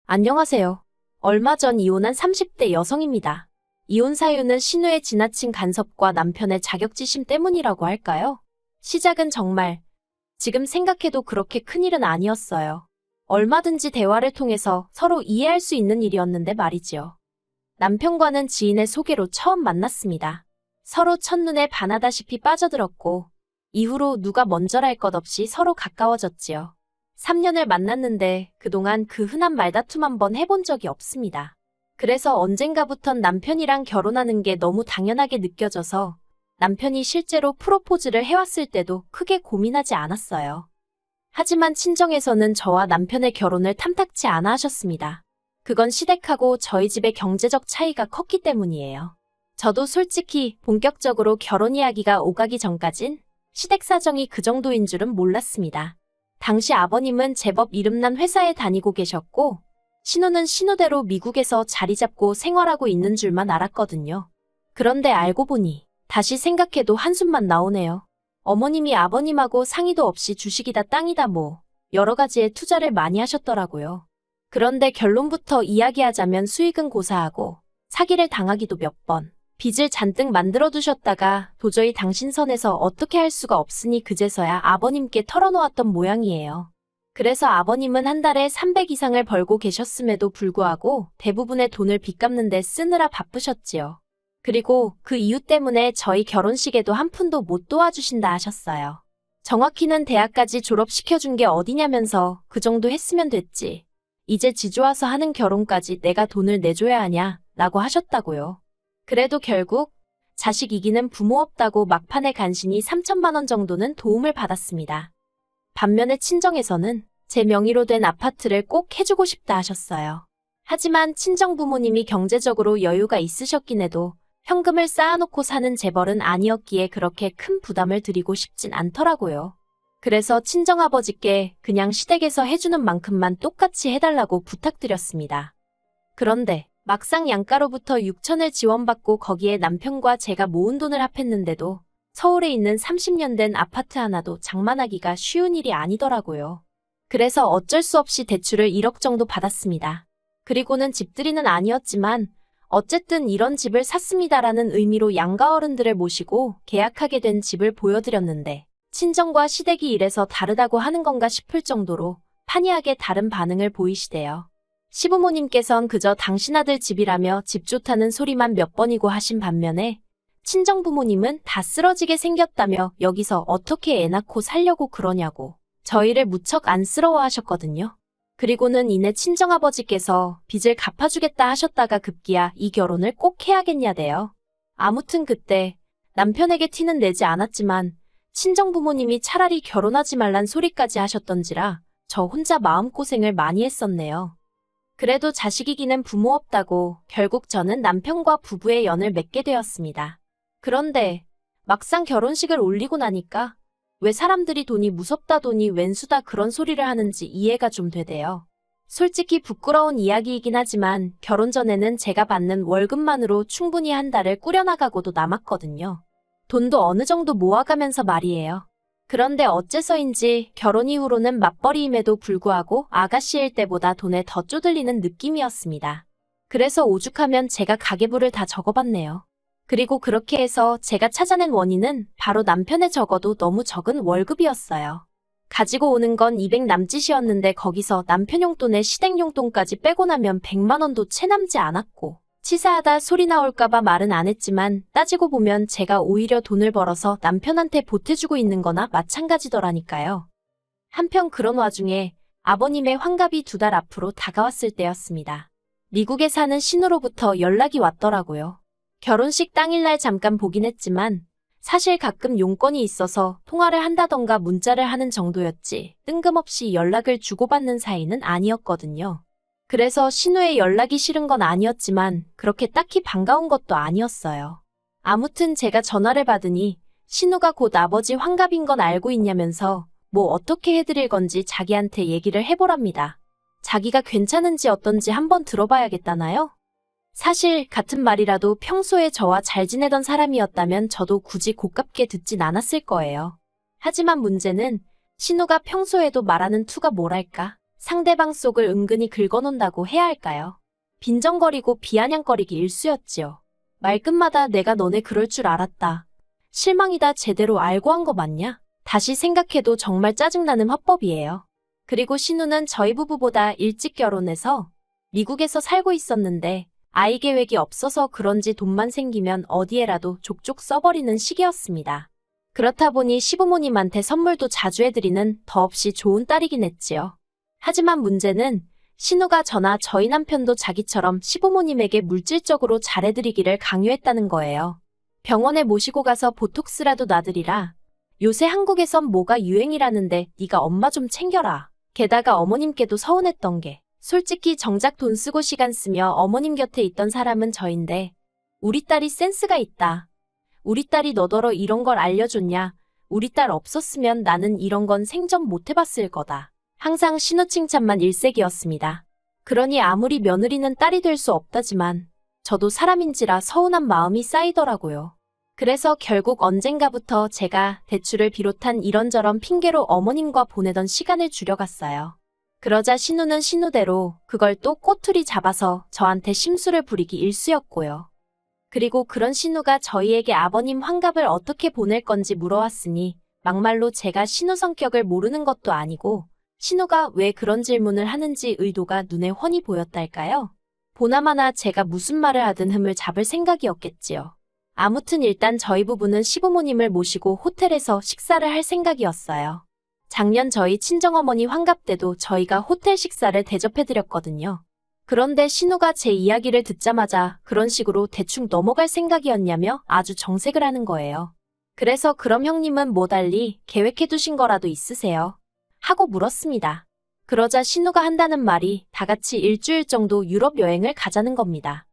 안녕하세요. 얼마 전 이혼한 30대 여성입니다. 이혼 사유는 신우의 지나친 간섭과 남편의 자격지심 때문이라고 할까요? 시작은 정말 지금 생각해도 그렇게 큰일은 아니었어요. 얼마든지 대화를 통해서 서로 이해할 수 있는 일이었는데 말이지요. 남편과는 지인의 소개로 처음 만났습니다. 서로 첫눈에 반하다시피 빠져들었고 이후로 누가 먼저랄 것 없이 서로 가까워졌지요. 3년을 만났는데 그동안 그 흔한 말다툼 한번 해본 적이 없습니다. 그래서 언젠가부턴 남편이랑 결혼하는 게 너무 당연하게 느껴져서 남편이 실제로 프로포즈를 해왔을 때도 크게 고민하지 않았어요. 하지만 친정에서는 저와 남편의 결혼을 탐탁치 않아 하셨습니다. 그건 시댁하고 저희 집의 경제적 차이가 컸기 때문이에요. 저도 솔직히 본격적으로 결혼 이야기가 오가기 전까진 시댁 사정이 그 정도인 줄은 몰랐습니다. 당시 아버님은 제법 이름난 회사에 다니고 계셨고 신우는 신우대로 미국에서 자리 잡고 생활하고 있는 줄만 알았거든요. 그런데 알고 보니 다시 생각해도 한숨만 나오네요. 어머님이 아버님하고 상의도 없이 주식이다 땅이다 뭐 여러 가지에 투자를 많이 하셨더라고요. 그런데 결론부터 이야기하자면 수익은 고사하고 사기를 당하기도 몇 번, 빚을 잔뜩 만들어 두셨다가 도저히 당신 선에서 어떻게 할 수가 없으니 그제서야 아버님께 털어놓았던 모양이에요. 그래서 아버님은 한 달에 300 이상을 벌고 계셨음에도 불구하고 대부분의 돈을 빚 갚는 데 쓰느라 바쁘셨지요. 그리고 그 이유 때문에 저희 결혼식에도 한 푼도 못 도와주신다 하셨어요. 정확히는 대학까지 졸업시켜준 게 어디냐면서 그 정도 했으면 됐지. 이제 지좋아서 하는 결혼까지 내가 돈을 내줘야 하냐 라고 하셨다고요. 그래도 결국 자식 이기는 부모 없다고 막판에 간신히 3천만 원 정도는 도움을 받았습니다. 반면에 친정에서는 제 명의로 된 아파트를 꼭 해주고 싶다 하셨어요. 하지만 친정 부모님이 경제적으로 여유가 있으셨긴 해도 현금을 쌓아놓고 사는 재벌은 아니었기에 그렇게 큰 부담을 드리고 싶진 않더라고요. 그래서 친정아버지께 그냥 시댁에서 해주는 만큼만 똑같이 해달라고 부탁드렸습니다. 그런데 막상 양가로부터 6천을 지원받고 거기에 남편과 제가 모은 돈을 합했는데도 서울에 있는 30년 된 아파트 하나도 장만하기가 쉬운 일이 아니더라고요. 그래서 어쩔 수 없이 대출을 1억 정도 받았습니다. 그리고는 집들이는 아니었지만 어쨌든 이런 집을 샀습니다라는 의미로 양가 어른들을 모시고 계약하게 된 집을 보여드렸는데 친정과 시댁이 이래서 다르다고 하는 건가 싶을 정도로 판이하게 다른 반응을 보이시대요. 시부모님께선 그저 당신 아들 집이라며 집 좋다는 소리만 몇 번이고 하신 반면에 친정부모님은 다 쓰러지게 생겼다며 여기서 어떻게 애 낳고 살려고 그러냐고 저희를 무척 안쓰러워하셨거든요. 그리고는 이내 친정아버지께서 빚을 갚아주겠다 하셨다가 급기야 이 결혼을 꼭 해야겠냐대요. 아무튼 그때 남편에게 티는 내지 않았지만 친정부모님이 차라리 결혼하지 말란 소리까지 하셨던지라 저 혼자 마음고생을 많이 했었네요. 그래도 자식 이기는 부모 없다고 결국 저는 남편과 부부의 연을 맺게 되었습니다. 그런데 막상 결혼식을 올리고 나니까 왜 사람들이 돈이 무섭다 돈이 웬수다 그런 소리를 하는지 이해가 좀 되대요. 솔직히 부끄러운 이야기이긴 하지만 결혼 전에는 제가 받는 월급만으로 충분히 한 달을 꾸려나가고도 남았거든요. 돈도 어느 정도 모아가면서 말이에요. 그런데 어째서인지 결혼 이후로는 맞벌이임에도 불구하고 아가씨일 때보다 돈에 더 쪼들리는 느낌이었습니다. 그래서 오죽하면 제가 가계부를 다 적어봤네요. 그리고 그렇게 해서 제가 찾아낸 원인은 바로 남편의 적어도 너무 적은 월급이었어요. 가지고 오는 건 200 남짓이었는데 거기서 남편 용돈에 시댁 용돈까지 빼고 나면 100만 원도 채 남지 않았고 치사하다 소리 나올까봐 말은 안 했지만 따지고 보면 제가 오히려 돈을 벌어서 남편한테 보태주고 있는 거나 마찬가지더라니까요. 한편 그런 와중에 아버님의 환갑이 2달 앞으로 다가왔을 때였습니다. 미국에 사는 신우로부터 연락이 왔더라고요. 결혼식 당일날 잠깐 보긴 했지만 사실 가끔 용건이 있어서 통화를 한다던가 문자를 하는 정도였지 뜬금없이 연락을 주고받는 사이는 아니었거든요. 그래서 신우의 연락이 싫은 건 아니었지만 그렇게 딱히 반가운 것도 아니었어요. 아무튼 제가 전화를 받으니 신우가 곧 아버지 환갑인 건 알고 있냐면서 뭐 어떻게 해드릴 건지 자기한테 얘기를 해보랍니다. 자기가 괜찮은지 어떤지 한번 들어봐야겠다나요? 사실 같은 말이라도 평소에 저와 잘 지내던 사람이었다면 저도 굳이 고깝게 듣진 않았을 거예요. 하지만 문제는 신우가 평소에도 말하는 투가 뭐랄까 상대방 속을 은근히 긁어놓는다고 해야 할까요? 빈정거리고 비아냥거리기 일쑤였지요. 말끝마다 내가 너네 그럴 줄 알았다. 실망이다. 제대로 알고 한 거 맞냐? 다시 생각해도 정말 짜증나는 화법이에요. 그리고 신우는 저희 부부보다 일찍 결혼해서 미국에서 살고 있었는데 아이 계획이 없어서 그런지 돈만 생기면 어디에라도 족족 써버리는 시기였습니다. 그렇다 보니 시부모님한테 선물도 자주 해드리는 더없이 좋은 딸이긴 했지요. 하지만 문제는 신우가 저나 저희 남편도 자기처럼 시부모님에게 물질적으로 잘해드리기를 강요했다는 거예요. 병원에 모시고 가서 보톡스라도 놔드리라. 요새 한국에선 뭐가 유행이라는데 네가 엄마 좀 챙겨라. 게다가 어머님께도 서운했던 게 솔직히 정작 돈 쓰고 시간 쓰며 어머님 곁에 있던 사람은 저인데 우리 딸이 센스가 있다. 우리 딸이 너더러 이런 걸 알려줬냐. 우리 딸 없었으면 나는 이런 건 생전 못 해봤을 거다. 항상 신우 칭찬만 일색이었습니다. 그러니 아무리 며느리는 딸이 될 수 없다지만 저도 사람인지라 서운한 마음이 쌓이더라고요. 그래서 결국 언젠가부터 제가 대출을 비롯한 이런저런 핑계로 어머님과 보내던 시간을 줄여갔어요. 그러자 신우는 신우대로 그걸 또 꼬투리 잡아서 저한테 심술을 부리기 일쑤였고요. 그리고 그런 신우가 저희에게 아버님 환갑을 어떻게 보낼 건지 물어왔으니 막말로 제가 신우 성격을 모르는 것도 아니고 신우가 왜 그런 질문을 하는지 의도가 눈에 훤히 보였달까요? 보나마나 제가 무슨 말을 하든 흠을 잡을 생각이었겠지요. 아무튼 일단 저희 부부는 시부모님을 모시고 호텔에서 식사를 할 생각이었어요. 작년 저희 친정어머니 환갑 때도 저희가 호텔 식사를 대접해드렸거든요. 그런데 신우가 제 이야기를 듣자마자 그런 식으로 대충 넘어갈 생각이었냐며 아주 정색을 하는 거예요. 그래서 그럼 형님은 뭐 달리 계획해두신 거라도 있으세요? 하고 물었습니다. 그러자 신우가 한다는 말이 다 같이 일주일 정도 유럽 여행을 가자는 겁니다.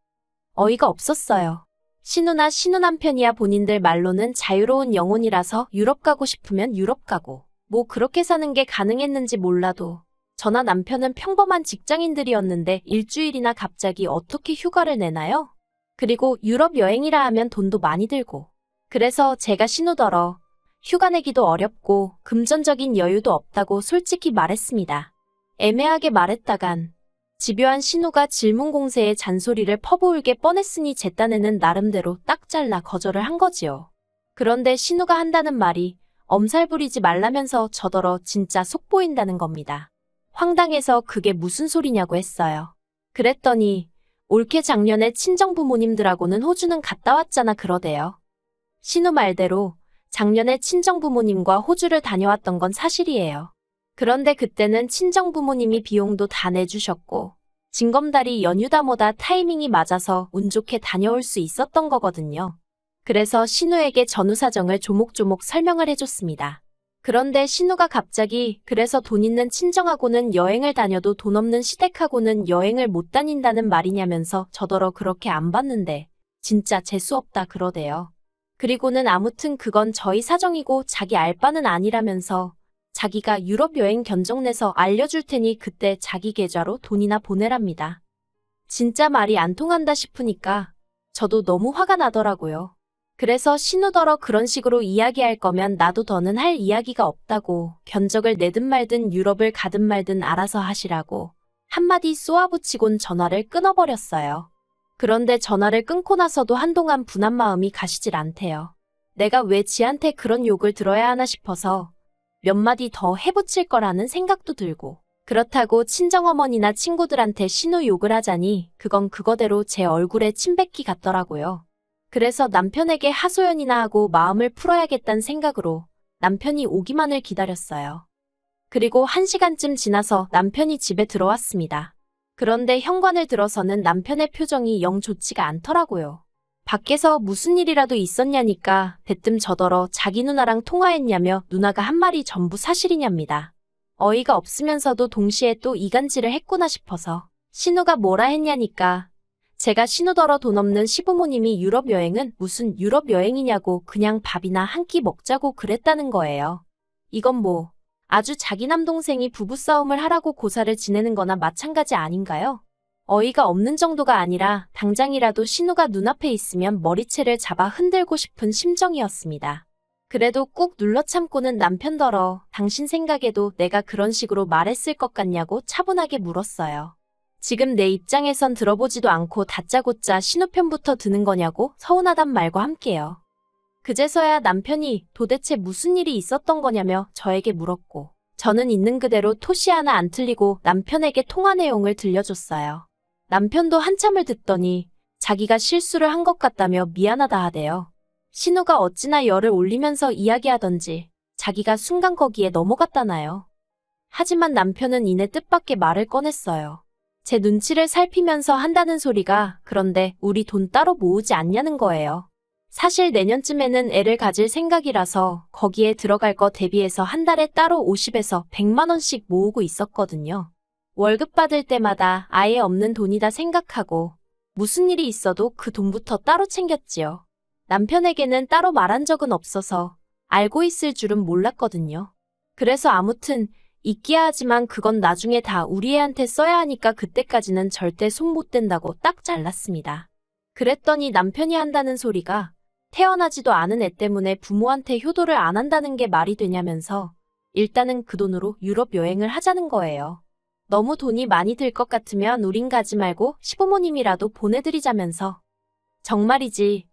어이가 없었어요. 신우나 신우 남편이야 본인들 말로는 자유로운 영혼이라서 유럽 가고 싶으면 유럽 가고 뭐 그렇게 사는 게 가능했는지 몰라도 저나 남편은 평범한 직장인들이었는데 일주일이나 갑자기 어떻게 휴가를 내나요? 그리고 유럽 여행이라 하면 돈도 많이 들고 그래서 제가 신우더러 휴가 내기도 어렵고 금전적인 여유도 없다고 솔직히 말했습니다. 애매하게 말했다간 집요한 신우가 질문 공세에 잔소리를 퍼부을게 뻔했으니 제 딴에는 나름대로 딱 잘라 거절을 한 거지요. 그런데 신우가 한다는 말이 엄살 부리지 말라면서 저더러 진짜 속 보인다는 겁니다. 황당해서 그게 무슨 소리냐고 했어요. 그랬더니 올케 작년에 친정부모님들하고는 호주는 갔다 왔잖아 그러대요. 신우 말대로 작년에 친정부모님과 호주를 다녀왔던 건 사실이에요. 그런데 그때는 친정부모님이 비용도 다 내주셨고 징검다리 연휴다 뭐다 타이밍이 맞아서 운 좋게 다녀올 수 있었던 거거든요. 그래서 신우에게 전후 사정을 조목조목 설명을 해줬습니다. 그런데 신우가 갑자기 그래서 돈 있는 친정하고는 여행을 다녀도 돈 없는 시댁하고는 여행을 못 다닌다는 말이냐면서 저더러 그렇게 안 봤는데 진짜 재수없다 그러대요. 그리고는 아무튼 그건 저희 사정이고 자기 알 바는 아니라면서 자기가 유럽 여행 견적 내서 알려줄 테니 그때 자기 계좌로 돈이나 보내랍니다. 진짜 말이 안 통한다 싶으니까 저도 너무 화가 나더라고요. 그래서 신우더러 그런 식으로 이야기할 거면 나도 더는 할 이야기가 없다고 견적을 내든 말든 유럽을 가든 말든 알아서 하시라고 한마디 쏘아붙이곤 전화를 끊어버렸어요. 그런데 전화를 끊고 나서도 한동안 분한 마음이 가시질 않대요. 내가 왜 지한테 그런 욕을 들어야 하나 싶어서 몇 마디 더 해붙일 거라는 생각도 들고 그렇다고 친정어머니나 친구들한테 신우 욕을 하자니 그건 그거대로 제 얼굴에 침 뱉기 같더라고요. 그래서 남편에게 하소연이나 하고 마음을 풀어야겠다는 생각으로 남편이 오기만을 기다렸어요. 그리고 1시간쯤 지나서 남편이 집에 들어왔습니다. 그런데 현관을 들어서는 남편의 표정이 영 좋지가 않더라고요. 밖에서 무슨 일이라도 있었냐니까 대뜸 저더러 자기 누나랑 통화했냐며 누나가 한 말이 전부 사실이냐입니다. 어이가 없으면서도 동시에 또 이간질을 했구나 싶어서 신우가 뭐라 했냐니까 제가 신우더러 돈 없는 시부모님이 유럽 여행은 무슨 유럽 여행이냐고 그냥 밥이나 한 끼 먹자고 그랬다는 거예요. 이건 뭐 아주 자기 남동생이 부부싸움을 하라고 고사를 지내는 거나 마찬가지 아닌가요? 어이가 없는 정도가 아니라 당장이라도 신우가 눈앞에 있으면 머리채를 잡아 흔들고 싶은 심정이었습니다. 그래도 꾹 눌러 참고는 남편더러 당신 생각에도 내가 그런 식으로 말했을 것 같냐고 차분하게 물었어요. 지금 내 입장에선 들어보지도 않고 다짜고짜 신우편부터 드는 거냐고 서운하단 말과 함께요. 그제서야 남편이 도대체 무슨 일이 있었던 거냐며 저에게 물었고, 저는 있는 그대로 토시 하나 안 틀리고 남편에게 통화 내용을 들려줬어요. 남편도 한참을 듣더니 자기가 실수를 한 것 같다며 미안하다 하대요. 신우가 어찌나 열을 올리면서 이야기하던지 자기가 순간 거기에 넘어갔다나요. 하지만 남편은 이내 뜻밖의 말을 꺼냈어요. 제 눈치를 살피면서 한다는 소리가 그런데 우리 돈 따로 모으지 않냐는 거예요. 사실 내년쯤에는 애를 가질 생각이라서 거기에 들어갈 거 대비해서 한 달에 따로 50에서 100만 원씩 모으고 있었거든요. 월급 받을 때마다 아예 없는 돈이다 생각하고 무슨 일이 있어도 그 돈부터 따로 챙겼지요. 남편에게는 따로 말한 적은 없어서 알고 있을 줄은 몰랐거든요. 그래서 아무튼 있기야 하지만 그건 나중에 다 우리 애한테 써야 하니까 그때까지는 절대 손 못 댄다고 딱 잘랐습니다. 그랬더니 남편이 한다는 소리가 태어나지도 않은 애 때문에 부모한테 효도를 안 한다는 게 말이 되냐면서 일단은 그 돈으로 유럽 여행을 하자는 거예요. 너무 돈이 많이 들 것 같으면 우린 가지 말고 시부모님이라도 보내드리자면서. 정말이지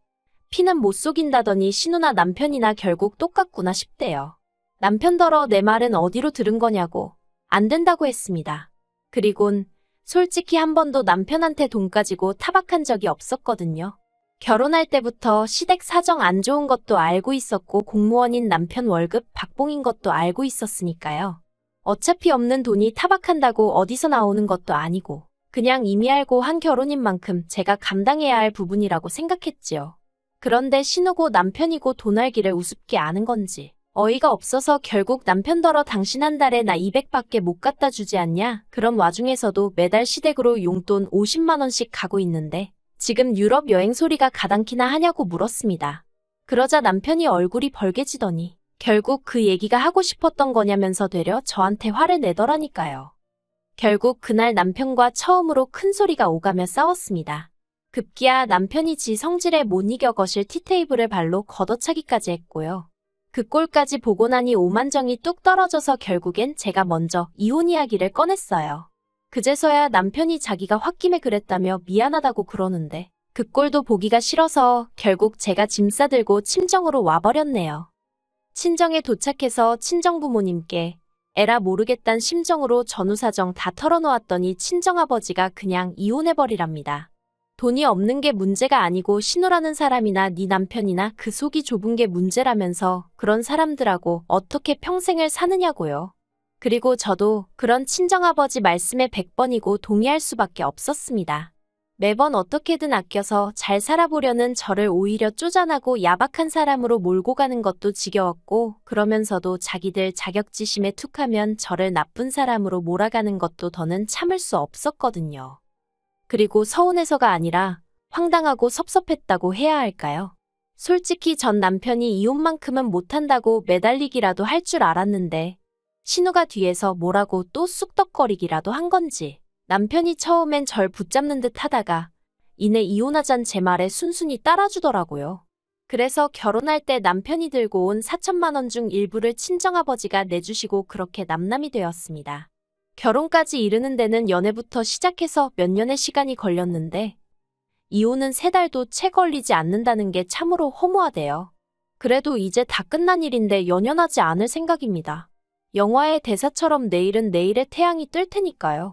피는 못 속인다더니 신우나 남편이나 결국 똑같구나 싶대요. 남편더러 내 말은 어디로 들은 거냐고 안 된다고 했습니다. 그리곤 솔직히 한 번도 남편한테 돈 가지고 타박한 적이 없었거든요. 결혼할 때부터 시댁 사정 안 좋은 것도 알고 있었고 공무원인 남편 월급 박봉인 것도 알고 있었으니까요. 어차피 없는 돈이 타박한다고 어디서 나오는 것도 아니고 그냥 이미 알고 한 결혼인 만큼 제가 감당해야 할 부분이라고 생각했지요. 그런데 신우고 남편이고 돈 알기를 우습게 아는 건지 어이가 없어서 결국 남편더러 당신 한 달에 나 200밖에 못 갖다 주지 않냐? 그런 와중에서도 매달 시댁으로 용돈 50만 원씩 가고 있는데 지금 유럽 여행 소리가 가당키나 하냐고 물었습니다. 그러자 남편이 얼굴이 벌개지더니 결국 그 얘기가 하고 싶었던 거냐면서 되려 저한테 화를 내더라니까요. 결국 그날 남편과 처음으로 큰 소리가 오가며 싸웠습니다. 급기야 남편이 지 성질에 못 이겨 거실 티테이블을 발로 걷어차기까지 했고요. 그 꼴까지 보고 나니 오만정이 뚝 떨어져서 결국엔 제가 먼저 이혼 이야기를 꺼냈어요. 그제서야 남편이 자기가 홧김에 그랬다며 미안하다고 그러는데 그 꼴도 보기가 싫어서 결국 제가 짐 싸들고 친정으로 와버렸네요. 친정에 도착해서 친정부모님께 에라 모르겠단 심정으로 전후사정 다 털어놓았더니 친정아버지가 그냥 이혼해버리랍니다. 돈이 없는 게 문제가 아니고 신우라는 사람이나 네 남편이나 그 속이 좁은 게 문제라면서 그런 사람들하고 어떻게 평생을 사느냐고요. 그리고 저도 그런 친정아버지 말씀에 100번이고 동의할 수밖에 없었습니다. 매번 어떻게든 아껴서 잘 살아보려는 저를 오히려 쪼잔하고 야박한 사람으로 몰고 가는 것도 지겨웠고 그러면서도 자기들 자격지심에 툭하면 저를 나쁜 사람으로 몰아가는 것도 더는 참을 수 없었거든요. 그리고 서운해서가 아니라 황당하고 섭섭했다고 해야 할까요? 솔직히 전 남편이 이혼만큼은 못한다고 매달리기라도 할 줄 알았는데 신우가 뒤에서 뭐라고 또 쑥덕거리기라도 한 건지 남편이 처음엔 절 붙잡는 듯 하다가 이내 이혼하잔 제 말에 순순히 따라주더라고요. 그래서 결혼할 때 남편이 들고 온 4천만 원 중 일부를 친정아버지가 내주시고 그렇게 남남이 되었습니다. 결혼까지 이르는 데는 연애부터 시작해서 몇 년의 시간이 걸렸는데 이혼은 3달도 채 걸리지 않는다는 게 참으로 허무하대요. 그래도 이제 다 끝난 일인데 연연하지 않을 생각입니다. 영화의 대사처럼 내일은 내일의 태양이 뜰 테니까요.